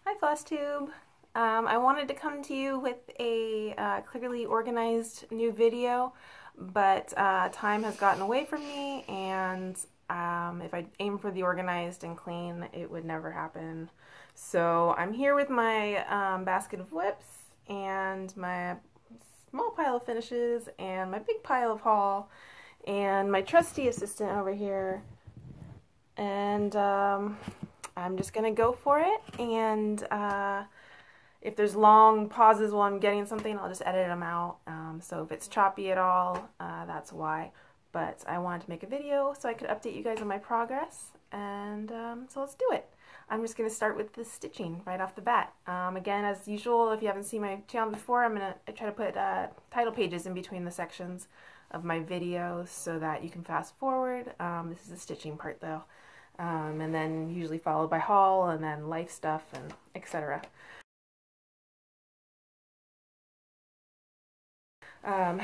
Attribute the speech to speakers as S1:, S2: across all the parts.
S1: Hi Flosstube. I wanted to come to you with a clearly organized new video, but time has gotten away from me, and if I aim for the organized and clean, it would never happen. So I'm here with my basket of whips and my small pile of finishes and my big pile of haul and my trusty assistant over here, and I'm just gonna go for it, and if there's long pauses while I'm getting something, I'll just edit them out. So if it's choppy at all, that's why. But I wanted to make a video so I could update you guys on my progress, and so let's do it. I'm just going to start with the stitching right off the bat. Again, as usual, if you haven't seen my channel before, I'm going to try to put title pages in between the sections of my videos so that you can fast forward. This is the stitching part though. And then usually followed by haul and then life stuff and etc.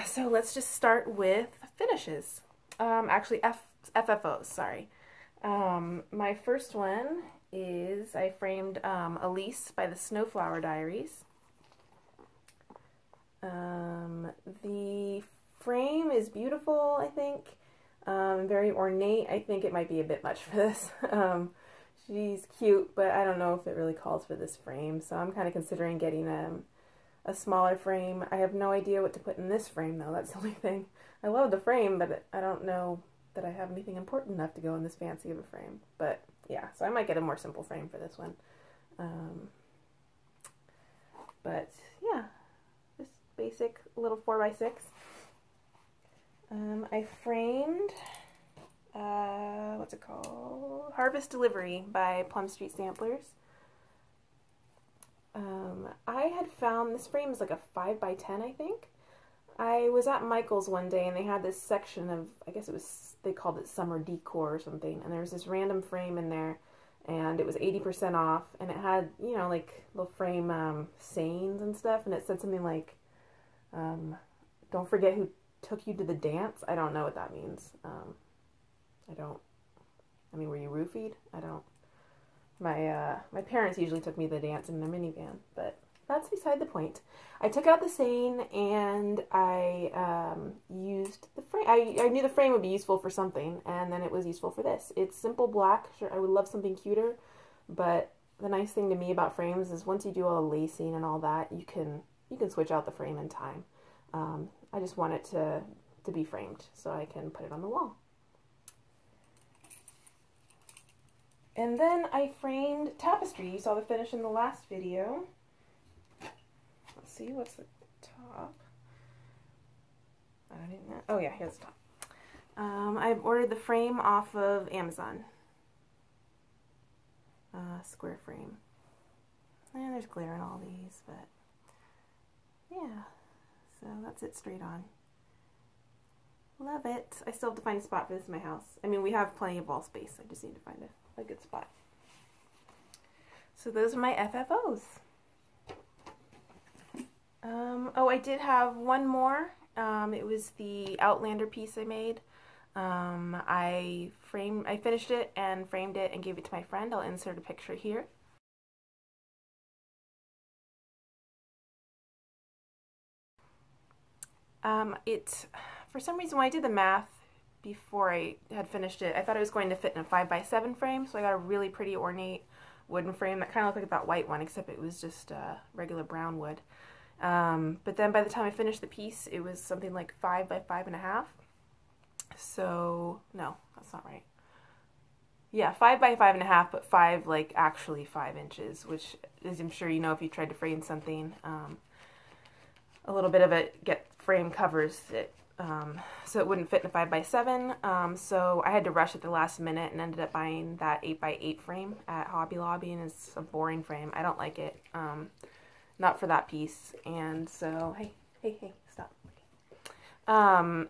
S1: So let's just start with finishes. Actually FFOs, sorry. My first one is I framed Elise by the Snowflower Diaries. The frame is beautiful, I think. Very ornate. I think it might be a bit much for this. She's cute, but I don't know if it really calls for this frame, so I'm kind of considering getting a smaller frame. I have no idea what to put in this frame, though. That's the only thing. I love the frame, but I don't know that I have anything important enough to go in this fancy of a frame. But yeah, so I might get a more simple frame for this one. But yeah, just basic little 4x6. I framed, what's it called? Harvest Delivery by Plum Street Samplers. I had found this frame is like a 5x10, I think. I was at Michael's one day and they had this section of, I guess it was, they called it summer decor or something, and there was this random frame in there and it was 80% off, and it had, you know, like little frame sayings and stuff, and it said something like, don't forget who took you to the dance. I don't know what that means. I mean, were you roofied? I don't. My parents usually took me to the dance in their minivan, but that's beside the point. I took out the saying and I used the frame. I knew the frame would be useful for something, and then it was useful for this. It's simple black. Sure, I would love something cuter, but the nice thing to me about frames is once you do all the lacing and all that, you can switch out the frame in time. I just want it to be framed so I can put it on the wall. And then I framed Tapestry. You saw the finish in the last video. Let's see, what's the top? I don't even know. Oh yeah, here's the top. I ordered the frame off of Amazon. Square frame. And there's glare in all these, but yeah. So that's it straight on. Love it. I still have to find a spot for this in my house. I mean, we have plenty of wall space. I just need to find a good spot. So those are my FFOs. Oh, I did have one more. It was the Outlander piece I made. I finished it and framed it and gave it to my friend. I'll insert a picture here. For some reason, when I did the math before I had finished it, I thought it was going to fit in a 5x7 frame, so I got a really pretty ornate wooden frame that kind of looked like that white one, except it was just regular brown wood. But then by the time I finished the piece, it was something like 5x5.5. So, no, that's not right. Yeah, 5x5.5, but 5, like, actually 5 inches, which, as I'm sure you know if you tried to frame something, a little bit of it frame covers it, so it wouldn't fit in a 5x7. So I had to rush at the last minute and ended up buying that 8x8 frame at Hobby Lobby, and it's a boring frame. I don't like it, not for that piece. And so hey, stop.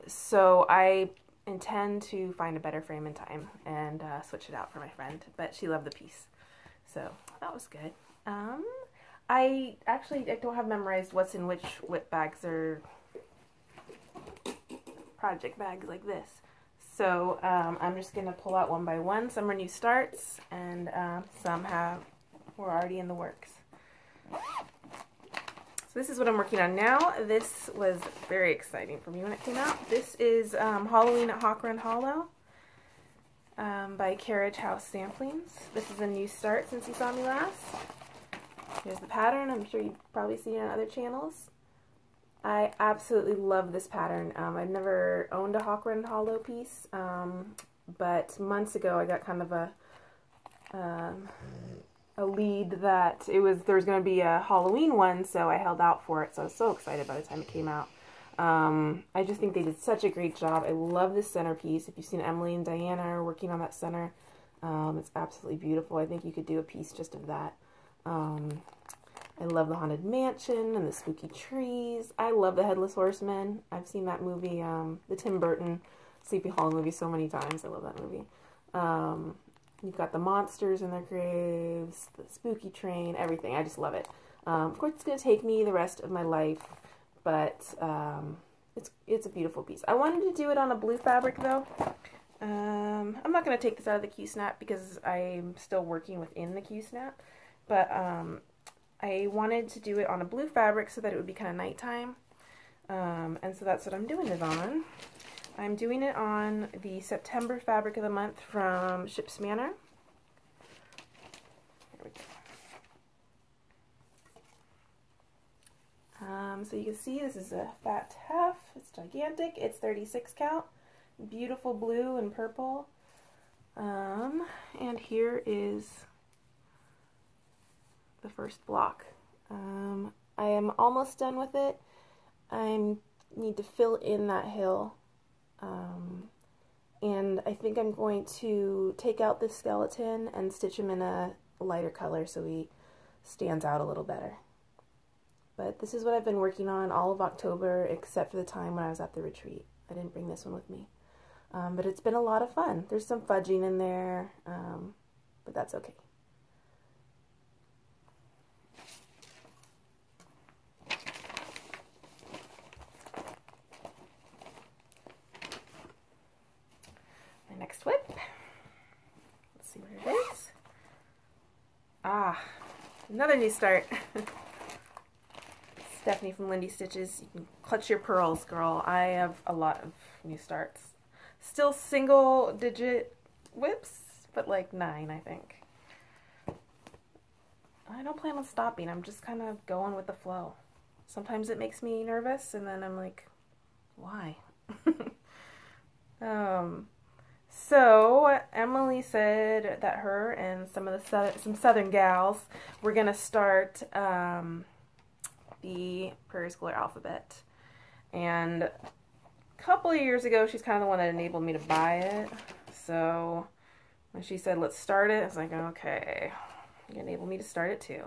S1: So I intend to find a better frame in time and switch it out for my friend, but she loved the piece, so that was good. I don't have memorized what's in which whip bags or project bags like this. So I'm just going to pull out one by one. Some are new starts and some were already in the works. So this is what I'm working on now. This was very exciting for me when it came out. This is Halloween at Hawk Run Hollow by Carriage House Samplings. This is a new start since you saw me last. Here's the pattern. I'm sure you've probably seen it on other channels. I absolutely love this pattern. I've never owned a Hawk Run Hollow piece, but months ago I got kind of a lead that there was going to be a Halloween one, so I held out for it. So I was so excited by the time it came out. I just think they did such a great job. I love this centerpiece. If you've seen Emily and Diana working on that center, it's absolutely beautiful. I think you could do a piece just of that. I love the Haunted Mansion and the spooky trees. I love the Headless Horseman. I've seen that movie, the Tim Burton Sleepy Hollow movie, so many times. I love that movie. You've got the monsters in their graves, the spooky train, everything. I just love it. Of course, it's going to take me the rest of my life, but it's a beautiful piece. I wanted to do it on a blue fabric, though. I'm not going to take this out of the Q-snap because I'm still working within the Q-snap, but I wanted to do it on a blue fabric so that it would be kind of nighttime, and so that's what I'm doing it on. I'm doing it on the September Fabric of the Month from Ship's Manor. There we go. So you can see this is a fat half. It's gigantic. It's 36 count. Beautiful blue and purple. And here is the first block. I am almost done with it. I need to fill in that hill. And I think I'm going to take out this skeleton and stitch him in a lighter color so he stands out a little better. But this is what I've been working on all of October except for the time when I was at the retreat. I didn't bring this one with me. But it's been a lot of fun. There's some fudging in there, but that's okay. Next whip. Let's see what it is. Ah, another new start. Stephanie from Lindy Stitches. You can clutch your pearls, girl. I have a lot of new starts. Still single digit whips, but like 9, I think. I don't plan on stopping. I'm just kind of going with the flow. Sometimes it makes me nervous, and then I'm like, why? So Emily said that her and some southern gals were gonna start the Prairie Schooler alphabet, and a couple of years ago she's kind of the one that enabled me to buy it. So when she said let's start it, I was like, okay, you enabled me to start it too.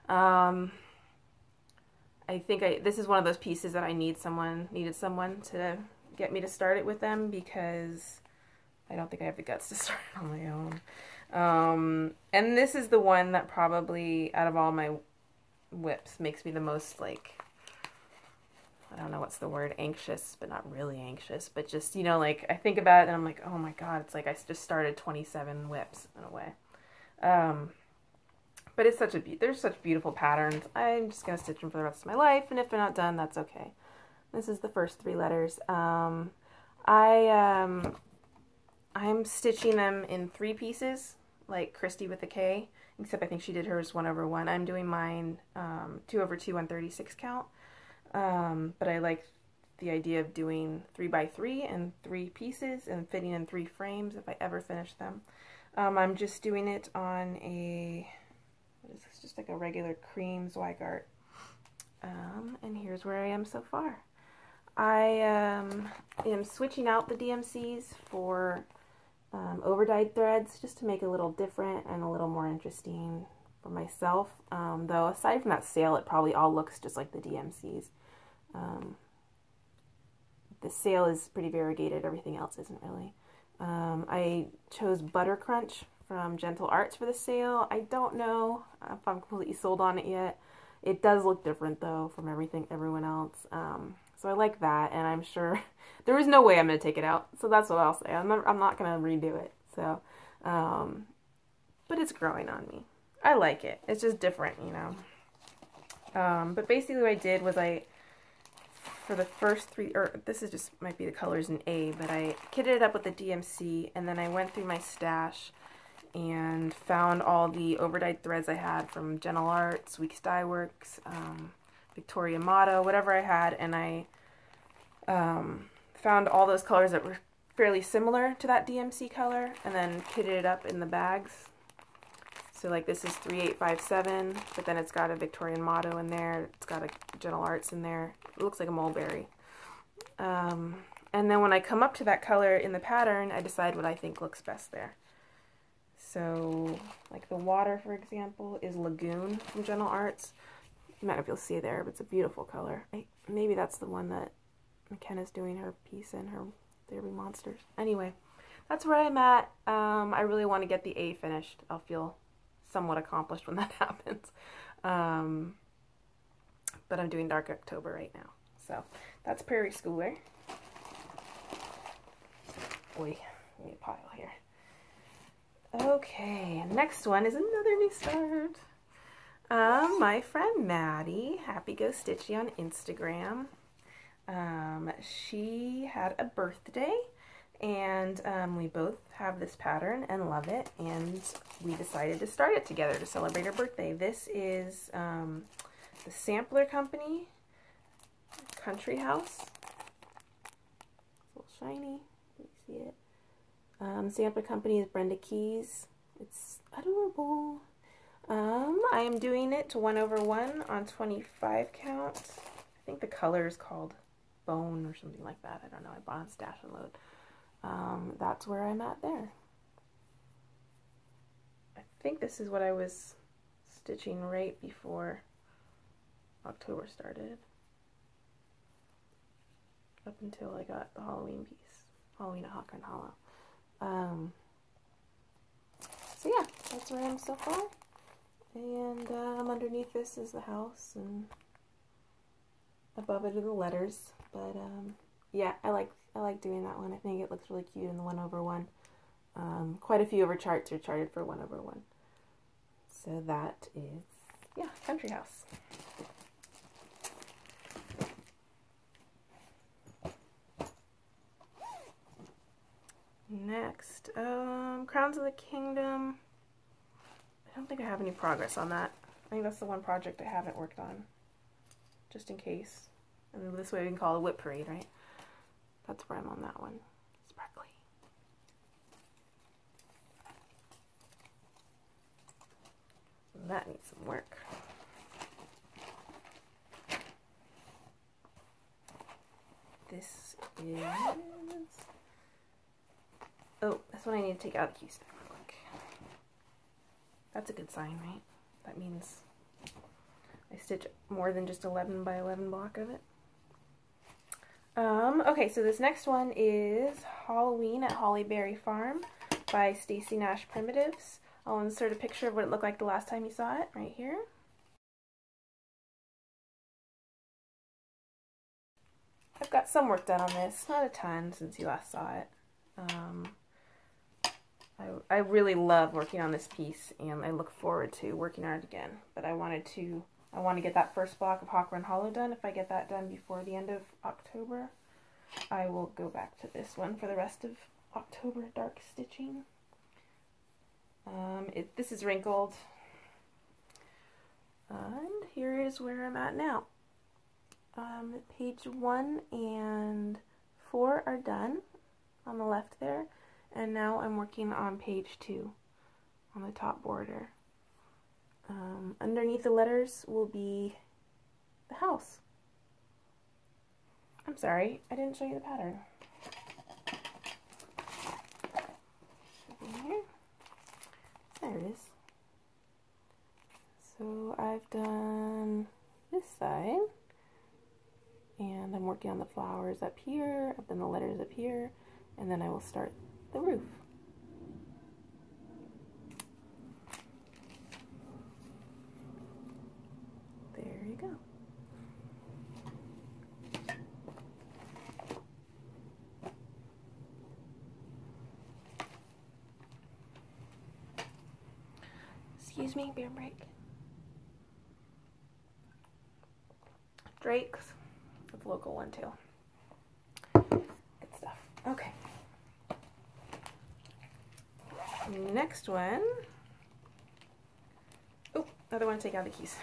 S1: I think this is one of those pieces that I needed someone to get me to start it with them, because I don't think I have the guts to start it on my own. And this is the one that probably, out of all my whips, makes me the most, like, I don't know what's the word, anxious, but not really anxious, but just, you know, like, I think about it and I'm like, oh my god, it's like I just started 27 whips in a way. But it's there's such beautiful patterns. I'm just going to stitch them for the rest of my life, and if they're not done, that's okay. This is the first 3 letters. I'm stitching them in 3 pieces, like Christy with a K, except I think she did hers 1/1. I'm doing mine 2/2 on 36 count, but I like the idea of doing 3x3 and 3 pieces and fitting in 3 frames if I ever finish them. I'm just doing it on what is this, just like a regular cream Zweigart, and here's where I am so far. I am switching out the DMCs for overdyed threads, just to make it a little different and a little more interesting for myself. Though aside from that sale, it probably all looks just like the DMCs. The sale is pretty variegated, everything else isn't really. I chose Butter Crunch from Gentle Arts for the sale. I don't know if I'm completely sold on it yet. It does look different though from everyone else. So I like that, and I'm sure there is no way I'm going to take it out. So that's what I'll say. I'm not going to redo it. So, but it's growing on me. I like it. It's just different, you know. But basically what I did was for the first three, or this is just, might be the colors in A, but I kitted it up with the DMC, and then I went through my stash and found all the overdyed threads I had from Gentle Arts, Weeks Dye Works, Victoria Motto, whatever I had, and I found all those colors that were fairly similar to that DMC color, and then kitted it up in the bags. So like this is 3857, but then it's got a Victorian Motto in there, it's got a Gentle Arts in there, it looks like a mulberry. And then when I come up to that color in the pattern, I decide what I think looks best there. So like the water, for example, is Lagoon from Gentle Arts. You might not be able to see it there, but it's a beautiful color. Maybe that's the one that McKenna's doing her piece in, her There Be Monsters. Anyway, that's where I'm at. I really want to get the A finished. I'll feel somewhat accomplished when that happens. But I'm doing Dark October right now. So that's Prairie Schooler. Boy, I need a pile here. Okay, next one is another new start. My friend Maddie, Happy Go Stitchy on Instagram. She had a birthday, and we both have this pattern and love it, and we decided to start it together to celebrate her birthday. This is the Sampler Company Country House. It's a little shiny. Can you see it? Sampler Company is Brenda Keys. It's adorable. I am doing it to 1/1 on 25 count. I think the color is called Bone or something like that. I don't know. I bought on Stash and Load. That's where I'm at there. I think this is what I was stitching right before October started. Up until I got the Halloween piece. Halloween at Hawkern Hollow. So yeah, that's where I am so far. And underneath this is the house, and above it are the letters. But yeah, I like doing that one. I think it looks really cute in the 1/1. Quite a few of her charts are charted for 1/1. So that is, yeah, Country House. Next, Crowns of the Kingdom. I don't think I have any progress on that. I think that's the one project I haven't worked on, just in case. And this way we can call it a Whip Parade, right? That's where I'm on that one. Sparkly. That needs some work. This is... Oh, that's when I need to take out the Q-snap real quick. That's a good sign, right? That means I stitch more than just 11 by 11 block of it. Okay, so this next one is Halloween at Hollyberry Farm by Stacy Nash Primitives. I'll insert a picture of what it looked like the last time you saw it right here. I've got some work done on this, not a ton since you last saw it. I really love working on this piece, and I look forward to working on it again. But I want to get that first block of Hawk Run Hollow done. If I get that done before the end of October, I will go back to this one for the rest of October dark stitching. This is wrinkled, and here is where I'm at now. Page 1 and 4 are done on the left there, and now I'm working on page 2 on the top border. Underneath the letters will be the house. I'm sorry, I didn't show you the pattern. Should be here. There it is. So I've done this side, and I'm working on the flowers up here, I've done the letters up here, and then I will start the roof. There you go. Excuse me, beer break. Drake's. It's a local one too. Good stuff. Okay. Next one. Oh, another one to take out the keys.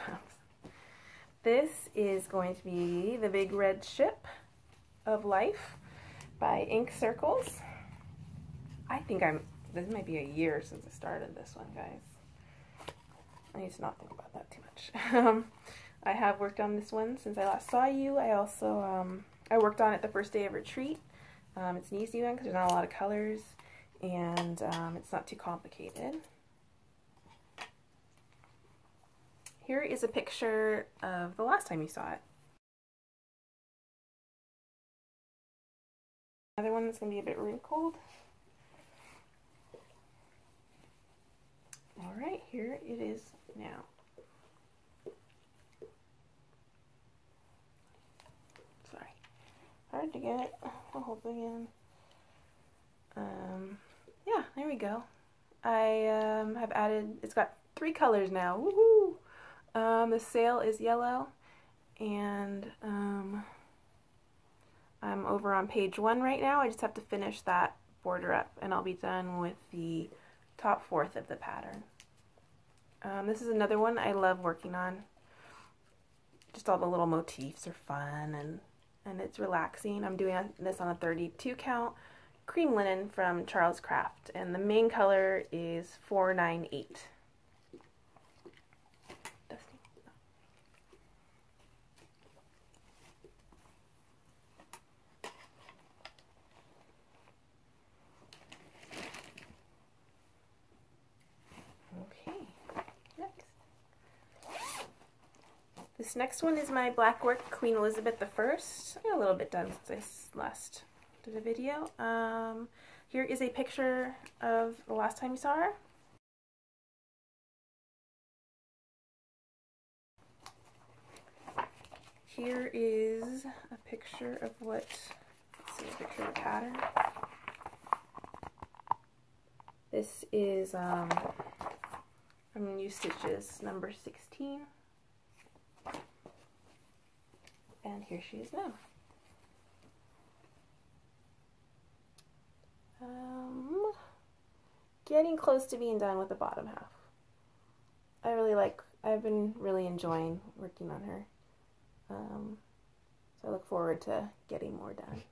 S1: This is going to be The Big Red Ship of Life by Ink Circles. This might be a year since I started this one, guys. I need to not think about that too much. I have worked on this one since I last saw you. I also, I worked on it the first day of retreat. It's an easy one because there's not a lot of colors, and it's not too complicated. Here is a picture of the last time you saw it. Another one that's going to be a bit wrinkled. Alright, here it is now. Sorry. Hard to get the whole thing in. Yeah, there we go. I have added, it's got 3 colors now. Woohoo! The sail is yellow, and I'm over on page 1 right now. I just have to finish that border up, and I'll be done with the top 4th of the pattern. This is another one I love working on. Just all the little motifs are fun, and it's relaxing. I'm doing this on a 32 count cream linen from Charles Craft, and the main color is 498. This next one is my black work Queen Elizabeth I. I got a little bit done since I last did a video. Here is a picture of the last time you saw her. Here is a picture of what, let's see, a picture of the pattern. This is from New Stitches number 16. And here she is now. Getting close to being done with the bottom half. I've been really enjoying working on her. So I look forward to getting more done.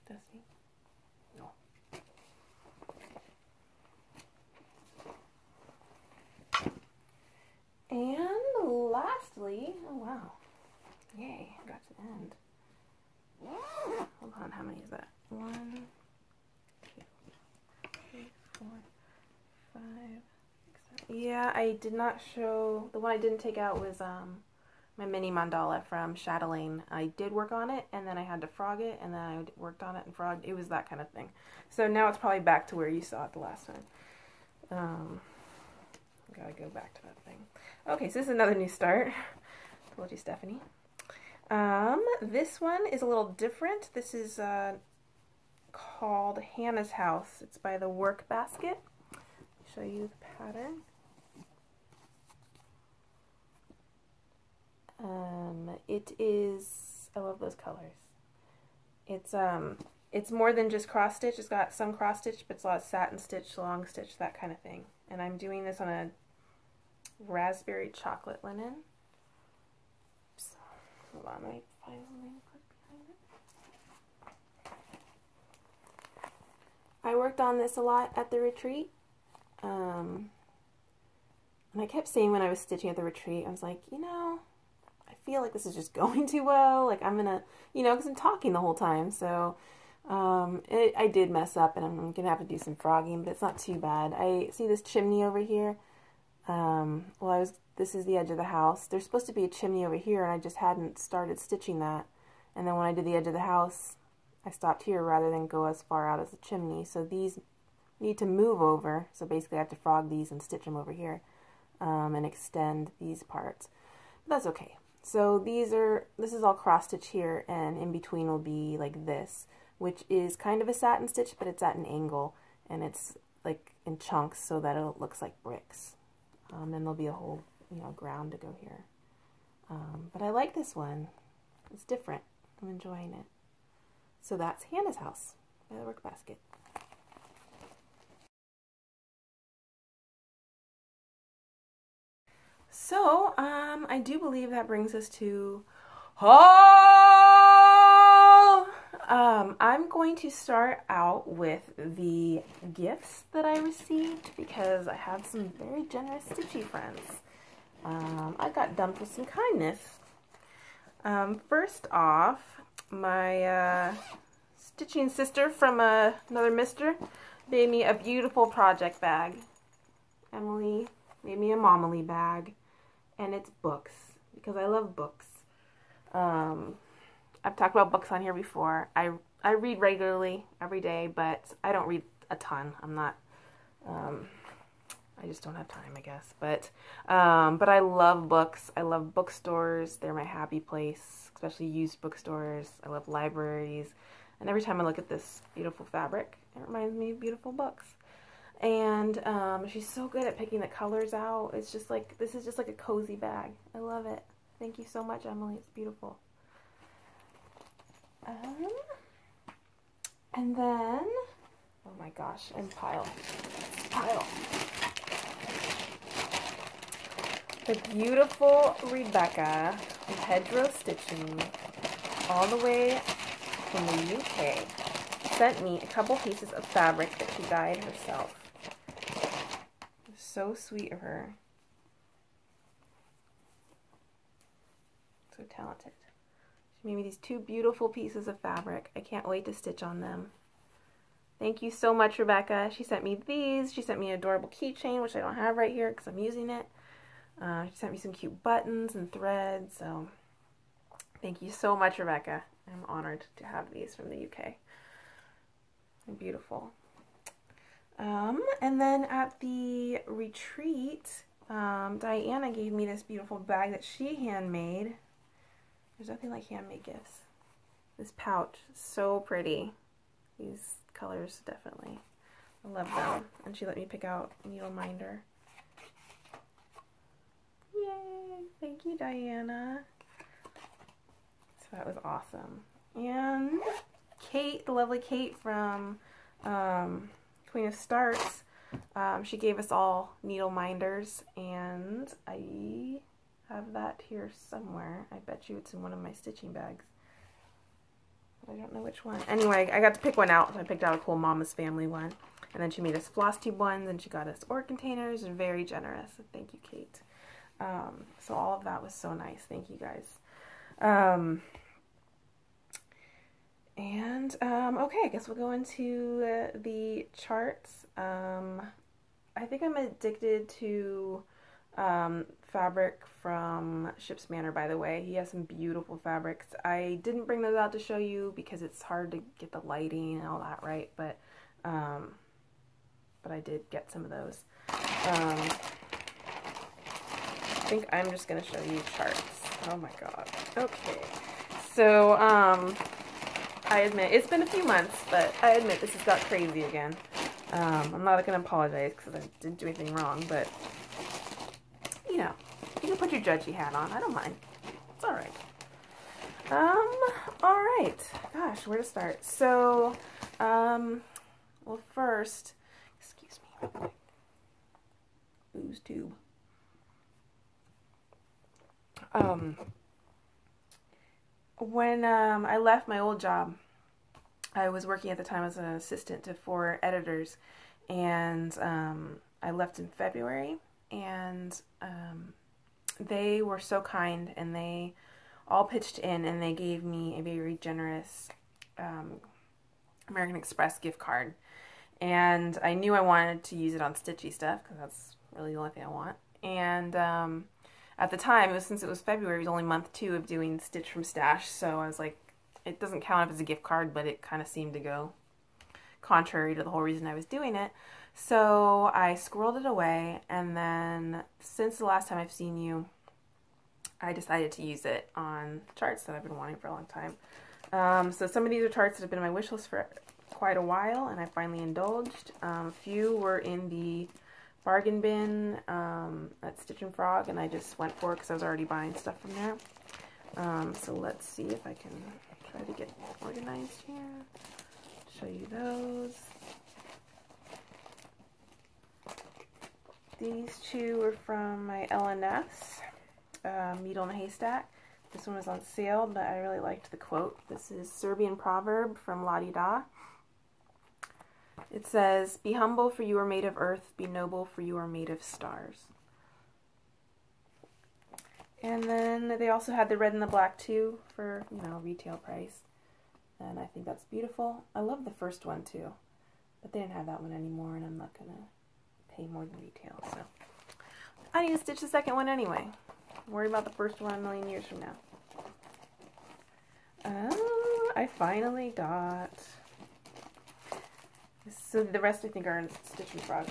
S1: Dusty? No. And lastly, oh wow, yay, I got to the end. Hold on, how many is that? 1, 2, 3, 4, 5, 6, 7. Yeah, I did not show, the one I didn't take out was my mini mandala from Chatelaine. I did work on it, and then I had to frog it, and then I worked on it and frogged. It was that kind of thing. So now it's probably back to where you saw it the last time. Gotta go back to that thing. Okay, so this is another new start. Told you, Stephanie. This one is a little different. This is called Hannah's House. It's by the Work Basket. I'll show you the pattern. It is, I love those colors. It's more than just cross stitch. It's got some cross stitch, but it's a lot of satin stitch, long stitch, that kind of thing. And I'm doing this on a raspberry chocolate linen. Oops. Hold on, let me find something to put behind it. I worked on this a lot at the retreat. And I kept saying when I was stitching at the retreat, I was like, you know, I feel like this is just going too well. Like I'm gonna, you know, because I'm talking the whole time. So I did mess up, and I'm gonna have to do some frogging, but it's not too bad. I see this chimney over here. This is the edge of the house. There's supposed to be a chimney over here, and I just hadn't started stitching that. And then when I did the edge of the house, I stopped here rather than go as far out as the chimney. So these need to move over. So basically I have to frog these and stitch them over here, and extend these parts. But that's okay. So this is all cross stitch here, and in between will be like this, which is kind of a satin stitch, but it's at an angle, and it's like in chunks so that it looks like bricks. And there'll be a whole, you know, ground to go here. But I like this one. It's different. I'm enjoying it. So that's Hannah's house by the work basket. So, I do believe that brings us to haul. I'm going to start out with the gifts that I received because I have some very generous stitchy friends. I got dumped with some kindness. First off, my stitching sister from another mister made me a beautiful project bag. Emily made me a Momily bag, and it's books because I love books. I've talked about books on here before. I read regularly every day, but I don't read a ton. I'm not. I just don't have time, I guess. But I love books. I love bookstores. They're my happy place, especially used bookstores. I love libraries. And every time I look at this beautiful fabric, it reminds me of beautiful books. And she's so good at picking the colors out. It's just like, this is just like a cozy bag. I love it. Thank you so much, Emily. It's beautiful. And then, oh my gosh, and pile. The beautiful Rebecca with Hedgerow Stitching, all the way from the UK, sent me a couple pieces of fabric that she dyed herself. So sweet of her. So talented. She made me these two beautiful pieces of fabric. I can't wait to stitch on them. Thank you so much, Rebecca. She sent me these. She sent me an adorable keychain, which I don't have right here because I'm using it. She sent me some cute buttons and threads. So thank you so much, Rebecca. I'm honored to have these from the UK. They're beautiful. And then at the retreat, Diana gave me this beautiful bag that she handmade. There's nothing like handmade gifts. This pouch, so pretty. These colors, definitely. I love them. And she let me pick out a needle minder. Yay! Thank you, Diana. So that was awesome. And Kate, the lovely Kate from Queen of Starts, she gave us all needle minders, and I have that here somewhere. I bet you it's in one of my stitching bags. But I don't know which one. Anyway, I got to pick one out, so I picked out a cool Mama's Family one. And then she made us Flosstube ones, and she got us ore containers, and very generous. So thank you, Kate. So all of that was so nice. Thank you, guys. Okay, I guess we'll go into the charts. I think I'm addicted to fabric from Ship's Manor, by the way. He has some beautiful fabrics. I didn't bring those out to show you because it's hard to get the lighting and all that right, but I did get some of those. I think I'm just going to show you charts. Oh my god. Okay. So, I admit, it's been a few months, but I admit this has got crazy again. I'm not going to apologize because I didn't do anything wrong, but, you know, you can put your judgy hat on. I don't mind. It's alright. Alright. Gosh, where to start? So, well, first, excuse me, Flosstube. When I left my old job, I was working at the time as an assistant to 4 editors, and I left in February, and they were so kind, and they all pitched in, and they gave me a very generous American Express gift card, and I knew I wanted to use it on stitchy stuff, because that's really the only thing I want, and at the time, since it was February, it was only month 2 of doing Stitch from Stash, so I was like, it doesn't count as a gift card, but it kind of seemed to go contrary to the whole reason I was doing it. So I squirreled it away, and then since the last time I've seen you, I decided to use it on charts that I've been wanting for a long time. So some of these are charts that have been on my wish list for quite a while, and I finally indulged. A few were in the bargain bin at Stitch and Frog, and I just went for it because I was already buying stuff from there. So let's see if I can try to get organized here. Show you those. These two are from my LNS, Needle in a Haystack. This one was on sale, but I really liked the quote. This is Serbian proverb from La Di Da. It says, "Be humble, for you are made of earth. Be noble, for you are made of stars." And then they also had the red and the black too for, you know, retail price. And I think that's beautiful. I love the first one too, but they didn't have that one anymore, and I'm not going to pay more than retail. So I need to stitch the second one anyway. Worry about the first one a million years from now. I finally got, so the rest I think are in Stitch and Frog.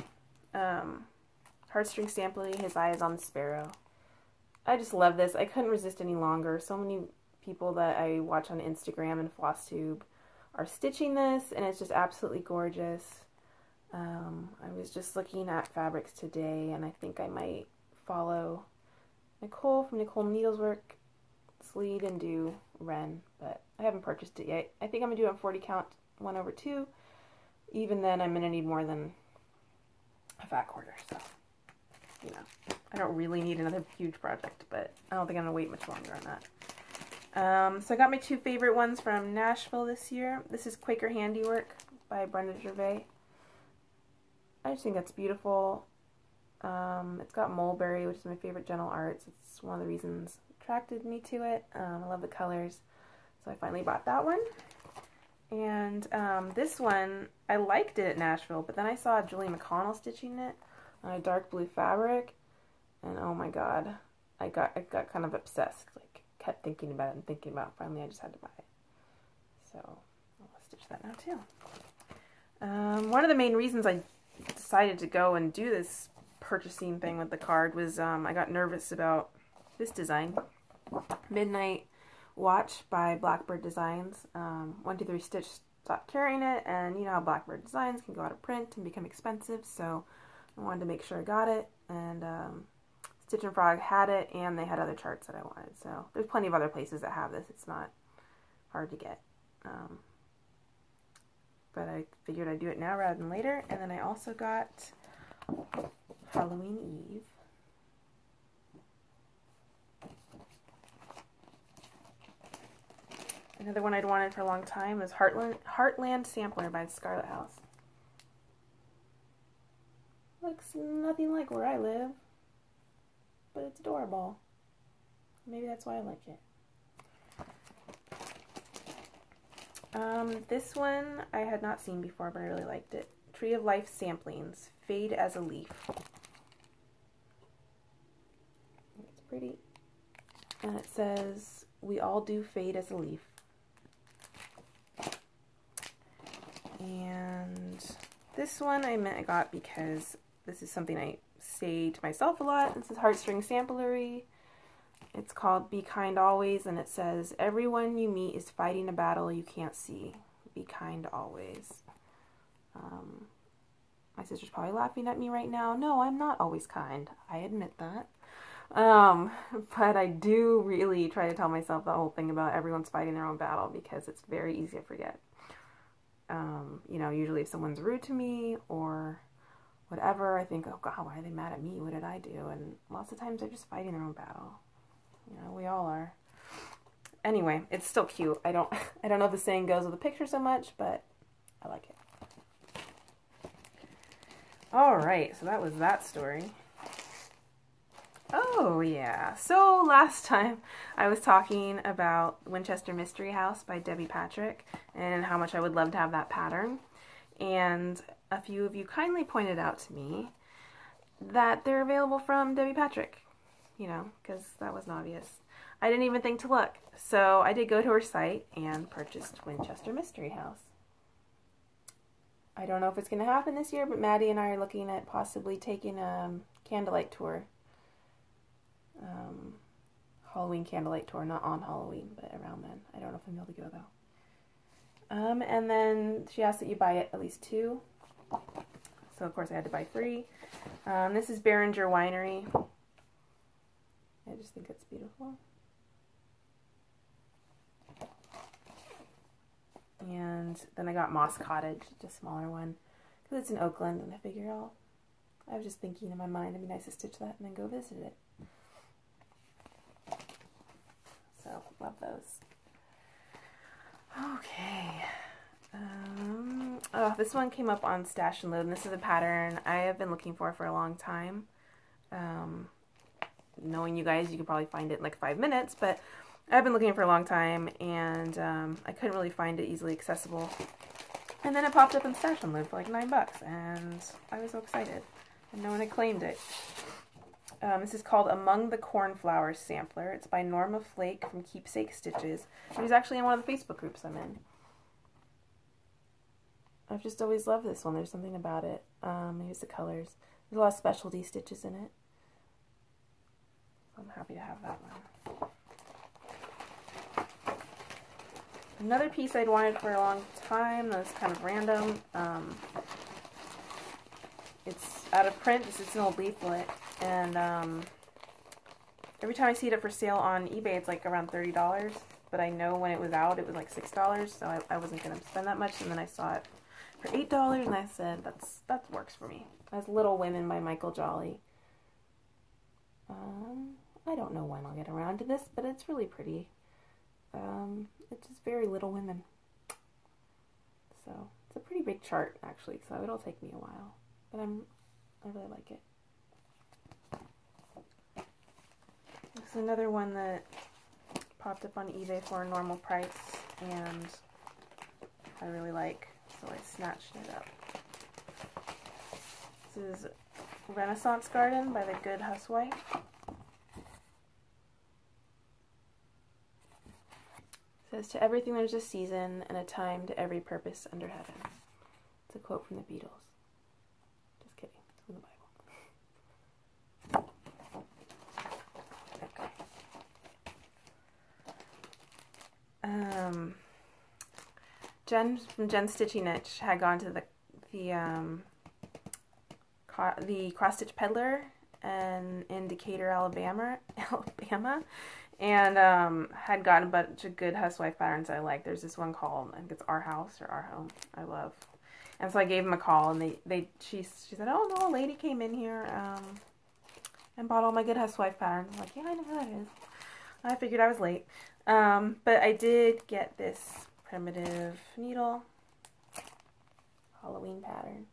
S1: Heartstring Samplery, His Eye is on the Sparrow. I just love this. I couldn't resist any longer. So many people that I watch on Instagram and Flosstube are stitching this, and it's just absolutely gorgeous. I was just looking at fabrics today, and I think I might follow Nicole from Nicole Needleswork's lead and do Wren, but I haven't purchased it yet. I think I'm going to do it on 40 count 1/2. Even then, I'm going to need more than a fat quarter, so, you know, I don't really need another huge project, but I don't think I'm going to wait much longer on that. So I got my two favorite ones from Nashville this year. This is Quaker Handiwork by Brenda Gervais. I just think that's beautiful. It's got mulberry, which is my favorite gentle arts. It's one of the reasons attracted me to it. I love the colors, so I finally bought that one. And this one, I liked it at Nashville, but then I saw Julie McConnell stitching it on a dark blue fabric, and oh my god, I got kind of obsessed. Like, kept thinking about it and thinking about it. Finally, I just had to buy it. So I'll stitch that now too. One of the main reasons I decided to go and do this purchasing thing with the card was I got nervous about this design, Midnight Watch by Blackbird Designs. 123 Stitch stopped carrying it, and you know how Blackbird Designs can go out of print and become expensive, so I wanted to make sure I got it, and Stitch and Frog had it, and they had other charts that I wanted, so there's plenty of other places that have this. It's not hard to get, but I figured I'd do it now rather than later. And then I also got Halloween Eve. Another one I'd wanted for a long time was Heartland Sampler by Scarlet House. Looks nothing like where I live, but it's adorable. Maybe that's why I like it. This one I had not seen before, but I really liked it. Tree of Life Samplings, Fade as a Leaf. It's pretty. And it says, "We all do fade as a leaf." And this one I got because this is something I say to myself a lot. This is Heartstring Samplery. It's called Be Kind Always, and it says, "Everyone you meet is fighting a battle you can't see. Be kind always." My sister's probably laughing at me right now. No, I'm not always kind. I admit that. But I do really try to tell myself the whole thing about everyone's fighting their own battle, because it's very easy to forget. You know, usually if someone's rude to me or whatever, I think, oh God, why are they mad at me? What did I do? And lots of times they're just fighting their own battle. You know, we all are. Anyway, it's still cute. I don't know if the saying goes with the picture so much, but I like it. Alright, so that was that story. Oh yeah, so last time I was talking about Winchester Mystery House by Debbie Patrick and how much I would love to have that pattern. And a few of you kindly pointed out to me that they're available from Debbie Patrick, you know, because that wasn't obvious. I didn't even think to look. So I did go to her site and purchased Winchester Mystery House. I don't know if it's going to happen this year, but Maddie and I are looking at possibly taking a candlelight tour. Halloween candlelight tour, not on Halloween, but around then. I don't know if I'm able to go And then she asked that you buy at least 2. So of course I had to buy 3. This is Behringer Winery. I just think it's beautiful. And then I got Moss Cottage, just a smaller one, because it's in Oakland, and I figure I was just thinking in my mind it'd be nice to stitch that and then go visit it. So, love those. Okay. Oh, this one came up on Stash and Load, and this is a pattern I have been looking for a long time. Knowing you guys, you could probably find it in like 5 minutes, but I've been looking for a long time, and I couldn't really find it easily accessible. And then it popped up in Stash and Load for like $9, and I was so excited. And no one had claimed it. This is called Among the Cornflowers Sampler. It's by Norma Flake from Keepsake Stitches. She's actually in one of the Facebook groups I'm in. I've just always loved this one. There's something about it. Here's the colors. There's a lot of specialty stitches in it. I'm happy to have that one. Another piece I'd wanted for a long time that was kind of random. It's out of print. This is an old leaflet, and every time I see it up for sale on eBay, it's like around $30. But I know when it was out, it was like $6, so I wasn't gonna spend that much. And then I saw it for $8, and I said that works for me. That's Little Women by Michael Jolly. I don't know when I'll get around to this, but it's really pretty. It's just very Little Women. So it's a pretty big chart actually, so it'll take me a while. But I really like it. This is another one that popped up on eBay for a normal price, and I really like, so I snatched it up. This is Renaissance Garden by the Good Housewife. It says, "To everything there's a season, and a time to every purpose under heaven." It's a quote from the Beatles. Just kidding. It's from the Bible. Okay. Jen from Jen's Stitchy Niche had gone to the Cross Stitch Peddler in Decatur, Alabama, and had gotten a bunch of good housewife patterns I like. There's this one called, I think it's Our House or Our Home, I love. And so I gave them a call, and she said, "Oh no, a lady came in here and bought all my good housewife patterns." I'm like, "Yeah, I know who that is." I figured I was late, but I did get this primitive needle Halloween pattern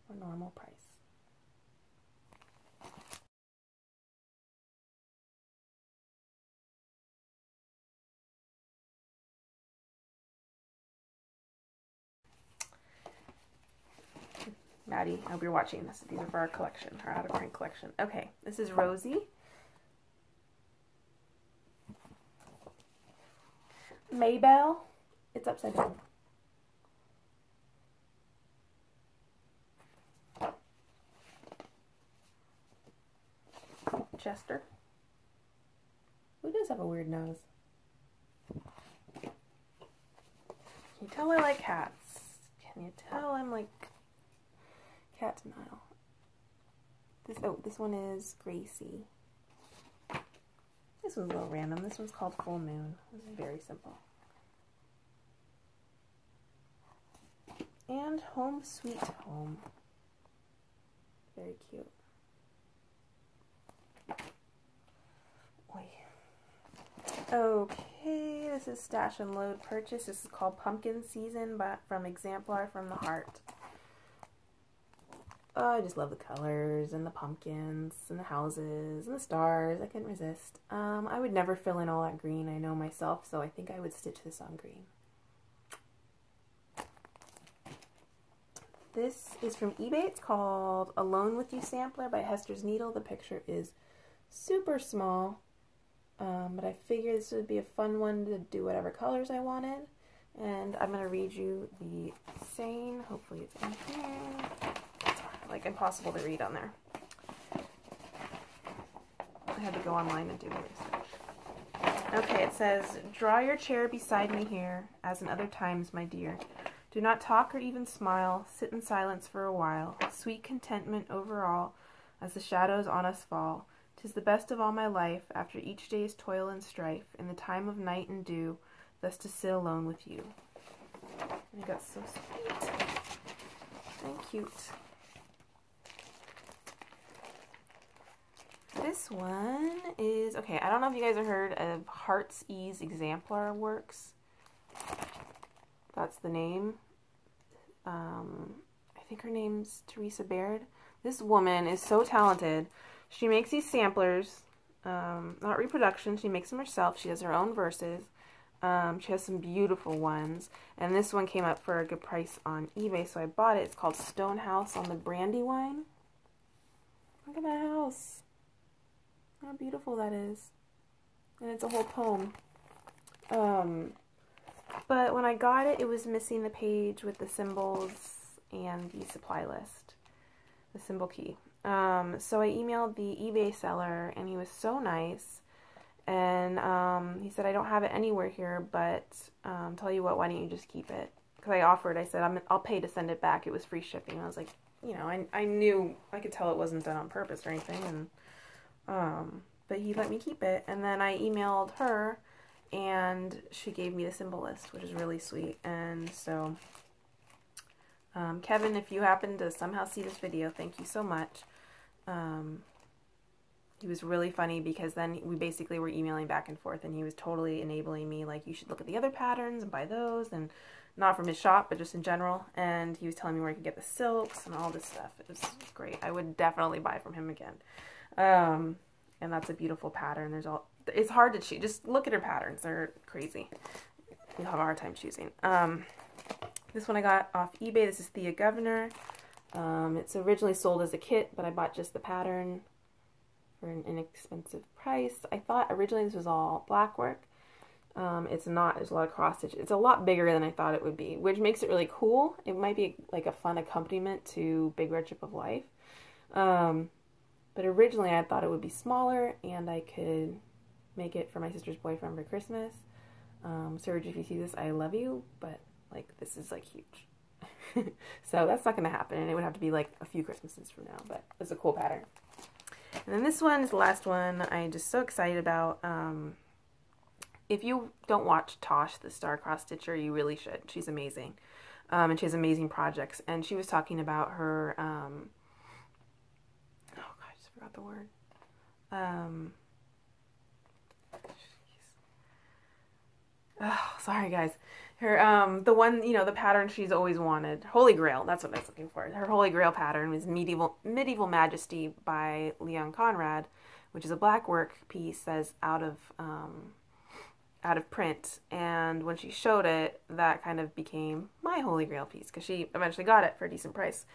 S1: for normal price. Maddie, I hope you're watching this. These are for our collection, our out of print collection. Okay, this is Rosie. Maybelle. It's upside down. Chester. Who does have a weird nose? Can you tell I like cats? Can you tell I'm like cat denial? This one is Gracie. This one's a little random. This one's called Full Moon. This is very simple. And Home Sweet Home. Very cute. Okay, this is Stash and Load purchase. This is called Pumpkin Season from Exemplar from the Heart. Oh, I just love the colors and the pumpkins and the houses and the stars. I couldn't resist. I would never fill in all that green, I know myself, so I think I would stitch this on green. This is from eBay. It's called Alone With You Sampler by Hester's Needle. The picture is super small, but I figured this would be a fun one to do whatever colors I wanted. And I'm going to read you the saying. Hopefully it's in here. It's like impossible to read on there. I had to go online and do my research. Okay, it says, draw your chair beside me here, as in other times, my dear. Do not talk or even smile, sit in silence for a while. Sweet contentment over all, as the shadows on us fall. 'Tis the best of all my life, after each day's toil and strife, in the time of night and dew, thus to sit alone with you. And it got so sweet and cute. This one is, okay, I don't know if you guys have heard of Heart's Ease Exemplar Works. That's the name. I think her name's Teresa Baird. This woman is so talented. She makes these samplers, not reproduction. She makes them herself. She has her own verses. She has some beautiful ones. And this one came up for a good price on eBay, so I bought it. It's called Stonehouse on the Brandywine. Look at that house. How beautiful that is. And it's a whole poem. But when I got it, it was missing the page with the symbols and the supply list, the symbol key. So I emailed the eBay seller, and he was so nice. And he said, I don't have it anywhere here, but tell you what, why don't you just keep it? Because I offered, I said, I'll pay to send it back. It was free shipping. And I was like, you know, I knew, I could tell it wasn't done on purpose or anything. And but he let me keep it. And then I emailed her, and she gave me the symbol list, which is really sweet. And so, Kevin, if you happen to somehow see this video, thank you so much. He was really funny, because then we basically were emailing back and forth, and he was totally enabling me, like, you should look at the other patterns and buy those, and not from his shop, but just in general. And he was telling me where I could get the silks and all this stuff. It was great. I would definitely buy from him again. And that's a beautiful pattern. It's hard to choose. Just look at her patterns. They're crazy. You'll have a hard time choosing. This one I got off eBay. This is Thea Governor. It's originally sold as a kit, but I bought just the pattern for an inexpensive price. I thought originally this was all black work. It's not. There's a lot of cross stitch. It's a lot bigger than I thought it would be, which makes it really cool. It might be like a fun accompaniment to Big Red Ship of Life. But originally I thought it would be smaller, and I could make it for my sister's boyfriend for Christmas. Serge, if you see this, I love you, but like this is like huge. So that's not going to happen, and it would have to be like a few Christmases from now, but it's a cool pattern. And then this one is the last one I'm just so excited about. If you don't watch Tosh, the Star-Crossed Stitcher, you really should. She's amazing. And she has amazing projects. And she was talking about her, oh God, I just forgot the word. Oh, sorry guys. Her, the one, you know, the pattern she's always wanted. Holy Grail, that's what I was looking for. Her Holy Grail pattern was Medieval Majesty by Leon Conrad, which is a black work piece that's out of print. And when she showed it, that kind of became my Holy Grail piece, because she eventually got it for a decent price.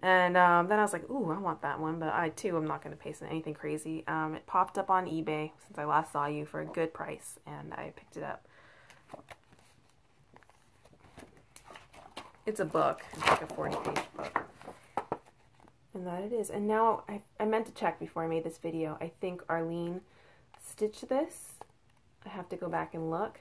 S1: And then I was like, ooh, I want that one, but I too am not going to pay anything crazy. It popped up on eBay since I last saw you for a good price, and I picked it up. It's a book. It's like a 40-page book. And that it is. And now, I meant to check before I made this video. I think Arlene stitched this. I have to go back and look.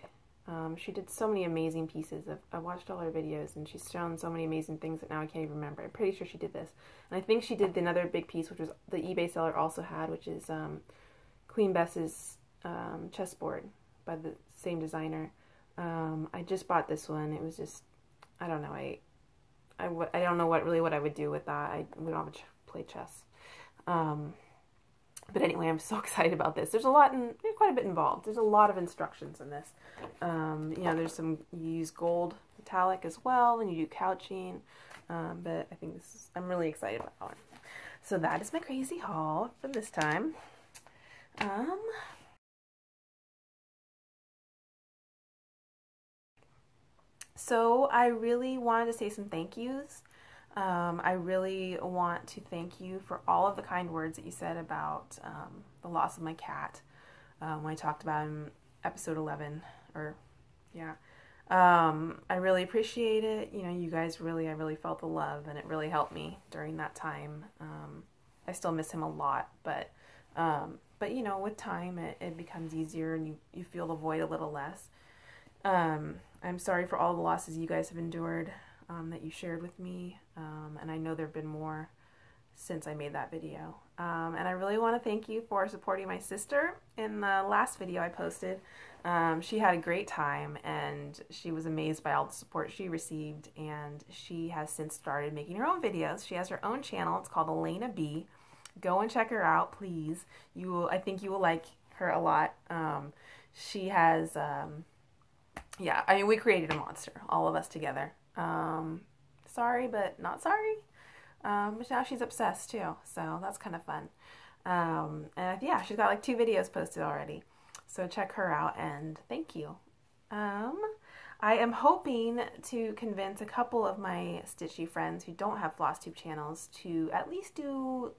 S1: She did so many amazing pieces. I watched all her videos, and she's shown so many amazing things that now I can't even remember. I'm pretty sure she did this. And I think she did another big piece, which was the eBay seller also had, which is Queen Bess's chessboard by the same designer. I just bought this one. It was just, I don't know. I don't know what I would do with that. We don't have to play chess. But anyway, I'm so excited about this. There's quite a bit involved. There's a lot of instructions in this. You know, you use gold metallic as well when you do couching. But I think I'm really excited about that one. So that is my crazy haul for this time. So I really wanted to say some thank yous. I really want to thank you for all of the kind words that you said about the loss of my cat when I talked about in episode 11, or yeah. I really appreciate it. You know, you guys I really felt the love, and it really helped me during that time. I still miss him a lot, but But, you know, with time, it becomes easier and you feel the void a little less. I'm sorry for all the losses you guys have endured, that you shared with me. And I know there have been more since I made that video. And I really want to thank you for supporting my sister. In the last video I posted, she had a great time and she was amazed by all the support she received, and she has since started making her own videos. She has her own channel. It's called Elena B. Go and check her out, please. I think you will like her a lot. She has, yeah, I mean, we created a monster, all of us together. Sorry, but not sorry. But now she's obsessed too, so that's kind of fun. And yeah, she's got like 2 videos posted already, so check her out, and thank you. I am hoping to convince a couple of my Stitchy friends who don't have Flosstube channels to at least do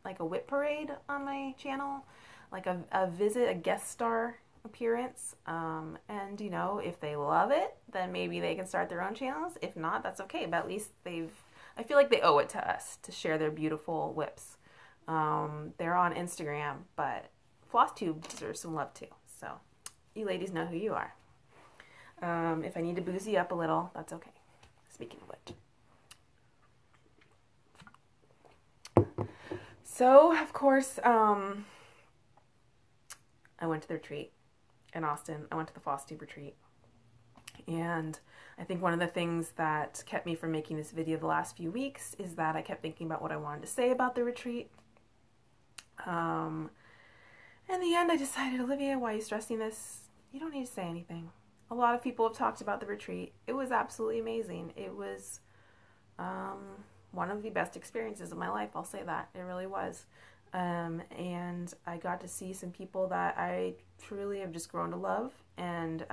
S1: like a whip parade on my channel, like a guest star appearance. And you know, if they love it, then maybe they can start their own channels. If not, that's okay, but at least I feel like they owe it to us to share their beautiful whips. They're on Instagram, but Flosstube deserves some love too. So you ladies know who you are. If I need to boozy up a little, that's okay. Speaking of which. So, of course, I went to the retreat in Austin. I went to the Flosstube retreat. And I think one of the things that kept me from making this video the last few weeks is that I kept thinking about what I wanted to say about the retreat. In the end, I decided, Olivia, why are you stressing this? You don't need to say anything. A lot of people have talked about the retreat. It was absolutely amazing. It was one of the best experiences of my life. I'll say that. It really was. And I got to see some people that I truly have just grown to love, and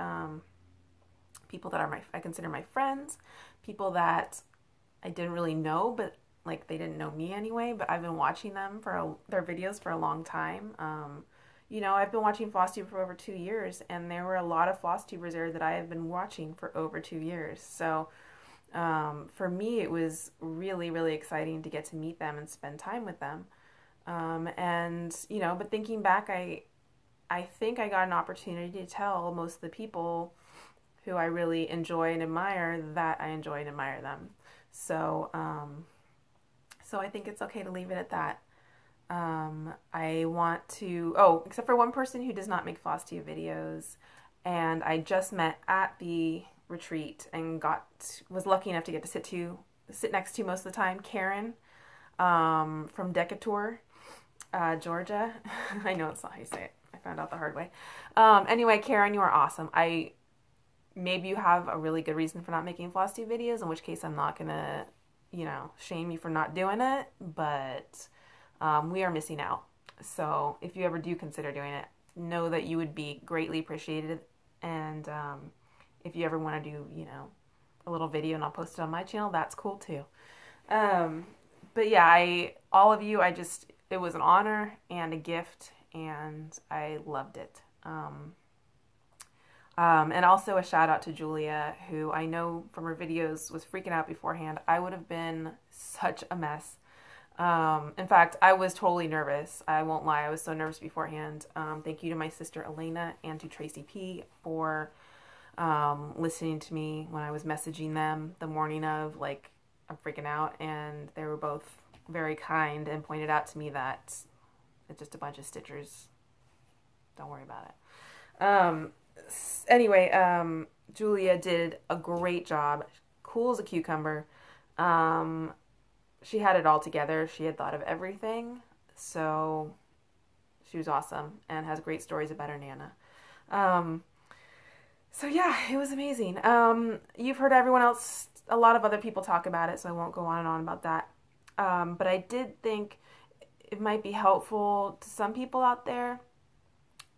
S1: people that are I consider my friends, people that I didn't really know, but like they didn't know me anyway, but I've been watching them their videos for a long time. You know, I've been watching Flosstube for over 2 years, and there were a lot of Flosstubers there that I have been watching for over 2 years. So for me, it was really, really exciting to get to meet them and spend time with them. And, you know, but thinking back, I think I got an opportunity to tell most of the people who I really enjoy and admire that I enjoy and admire them. So, so I think it's okay to leave it at that. I want to, except for one person who does not make Flosstube videos, and I just met at the retreat and was lucky enough to get to sit next to most of the time, Karen, from Decatur, Georgia. I know it's not how you say it. I found out the hard way. Anyway, Karen, you are awesome. Maybe you have a really good reason for not making Flosstube videos, in which case I'm not gonna, you know, shame you for not doing it, but we are missing out. So if you ever do consider doing it, know that you would be greatly appreciated. And if you ever want to do, you know, a little video and I'll post it on my channel, that's cool too. But yeah, all of you, it was an honor and a gift, and I loved it. And also a shout out to Julia, who I know from her videos was freaking out beforehand. I would have been such a mess. In fact, I was totally nervous. I won't lie. I was so nervous beforehand. Thank you to my sister Elena and to Tracy P for listening to me when I was messaging them the morning of, like, I'm freaking out. And they were both very kind and pointed out to me that it's just a bunch of stitchers. Don't worry about it. Anyway, Julia did a great job. Cool as a cucumber. She had it all together. She had thought of everything. So she was awesome and has great stories about her Nana. So yeah, it was amazing. You've heard everyone else, a lot of other people talk about it, so I won't go on and on about that. But I did think it might be helpful to some people out there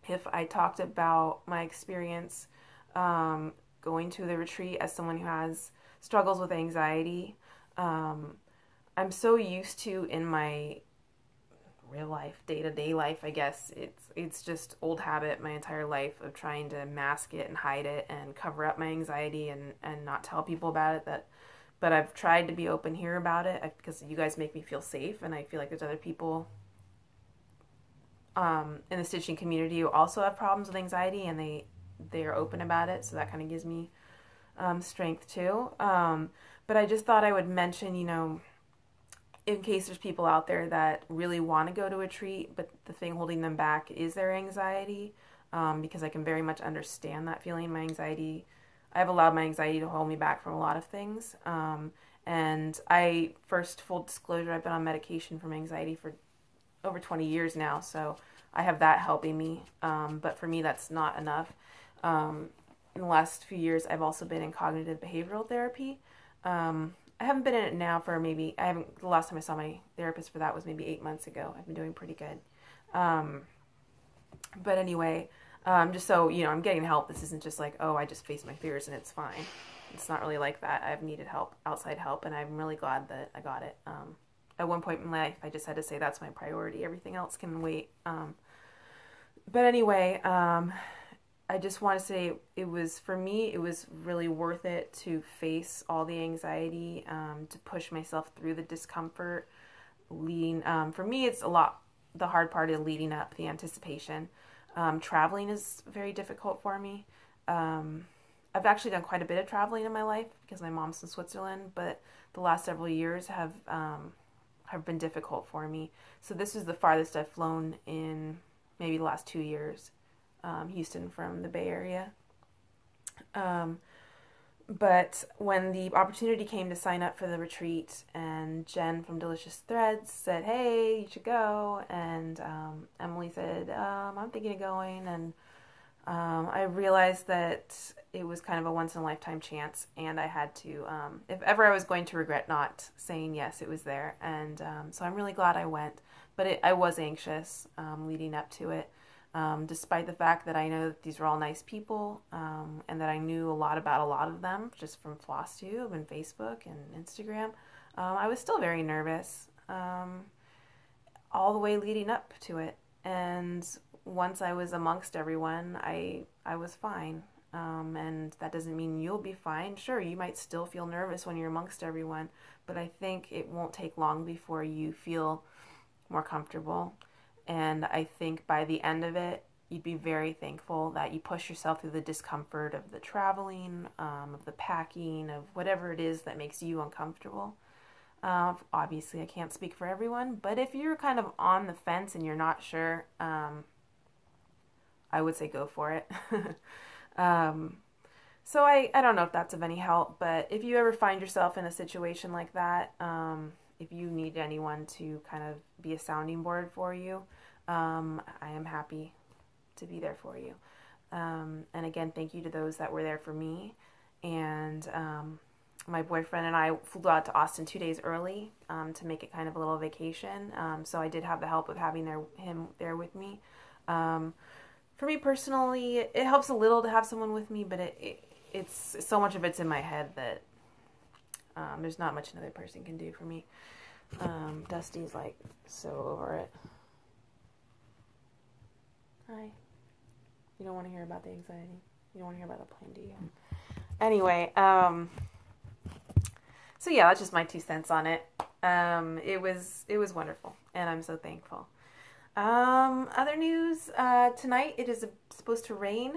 S1: if I talked about my experience going to the retreat as someone who has struggles with anxiety. I'm so used to, in my real life, day-to-day life, I guess, it's just old habit my entire life of trying to mask it and hide it and cover up my anxiety and not tell people about it. But I've tried to be open here about it because you guys make me feel safe, and I feel like there's other people in the stitching community who also have problems with anxiety, and they are open about it, so that kind of gives me strength too. But I just thought I would mention, you know, in case there's people out there that really want to go to a retreat, but the thing holding them back is their anxiety, because I can very much understand that feeling. My anxiety, I've allowed my anxiety to hold me back from a lot of things. And full disclosure, I've been on medication from anxiety for over 20 years now, so I have that helping me. But for me, that's not enough. In the last few years, I've also been in cognitive behavioral therapy. I haven't been in it now for the last time I saw my therapist for that was maybe 8 months ago. I've been doing pretty good. But anyway, just so, you know, I'm getting help. This isn't just like, oh, I just face my fears and it's fine. It's not really like that. I've needed help, outside help, and I'm really glad that I got it. At one point in my life, I just had to say that's my priority. Everything else can wait. But anyway, I just want to say for me, it was really worth it to face all the anxiety, to push myself through the discomfort. For me, it's the hard part is leading up, the anticipation. Traveling is very difficult for me. I've actually done quite a bit of traveling in my life because my mom's in Switzerland, but the last several years have been difficult for me. So this is the farthest I've flown in maybe the last 2 years. Houston from the Bay Area. But when the opportunity came to sign up for the retreat, and Jen from Delicious Threads said, hey, you should go, and Emily said, I'm thinking of going, and I realized that it was kind of a once-in-a-lifetime chance, and I had to, if ever I was going to regret not saying yes, it was there, and so I'm really glad I went, but I was anxious leading up to it. Despite the fact that I know that these are all nice people, and that I knew a lot about a lot of them just from Flosstube and Facebook and Instagram, I was still very nervous all the way leading up to it. And once I was amongst everyone, I was fine. And that doesn't mean you'll be fine. Sure, you might still feel nervous when you're amongst everyone, but I think it won't take long before you feel more comfortable. And I think by the end of it, you'd be very thankful that you push yourself through the discomfort of the traveling, of the packing, of whatever it is that makes you uncomfortable. Obviously, I can't speak for everyone, but if you're kind of on the fence and you're not sure, I would say go for it. So I don't know if that's of any help, but if you ever find yourself in a situation like that, if you need anyone to kind of be a sounding board for you, I am happy to be there for you. And again, thank you to those that were there for me. And my boyfriend and I flew out to Austin 2 days early to make it kind of a little vacation. So I did have the help of having him there with me. For me personally, it helps a little to have someone with me, but it's so much of it's in my head that there's not much another person can do for me. Dusty's like so over it. Hi. You don't want to hear about the anxiety. You don't want to hear about the plane, do you? Anyway, so yeah, that's just my 2 cents on it. It was wonderful, and I'm so thankful. Other news, tonight it is supposed to rain.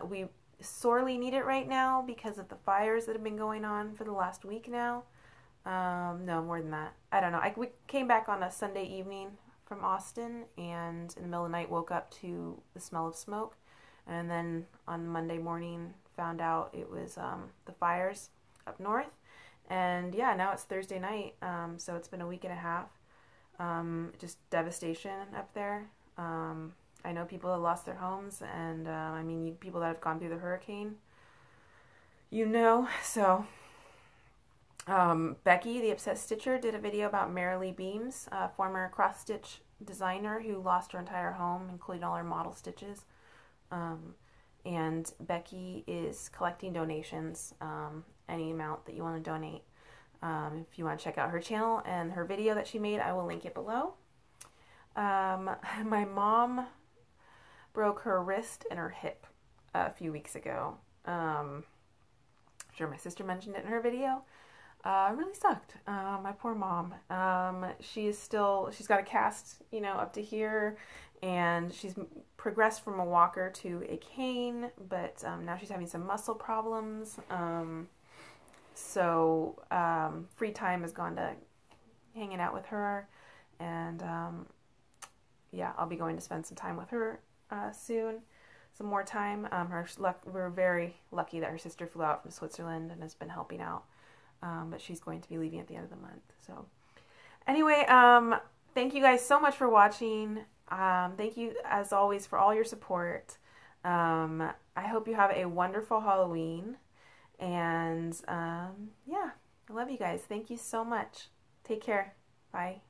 S1: We sorely need it right now because of the fires that have been going on for the last week now. No, more than that. I don't know. We came back on a Sunday evening from Austin, and in the middle of the night woke up to the smell of smoke, and then on Monday morning found out it was the fires up north. And yeah, now it's Thursday night, so it's been a week and a half. Just devastation up there. I know people that lost their homes, and I mean, people that have gone through the hurricane, you know. So Becky, the Obsessed Stitcher, did a video about Marilee Beams, a former cross-stitch designer who lost her entire home, including all her model stitches. And Becky is collecting donations, any amount that you want to donate. If you want to check out her channel and her video that she made, I will link it below. My mom broke her wrist and her hip a few weeks ago. I'm sure my sister mentioned it in her video. Really sucked. My poor mom. She's got a cast, you know, up to here, and she's progressed from a walker to a cane, but now she's having some muscle problems. So free time has gone to hanging out with her, and yeah, I'll be going to spend some time with her soon, some more time. We're very lucky that her sister flew out from Switzerland and has been helping out, but she's going to be leaving at the end of the month. So anyway, thank you guys so much for watching. Thank you, as always, for all your support. I hope you have a wonderful Halloween. And yeah, I love you guys. Thank you so much. Take care. Bye.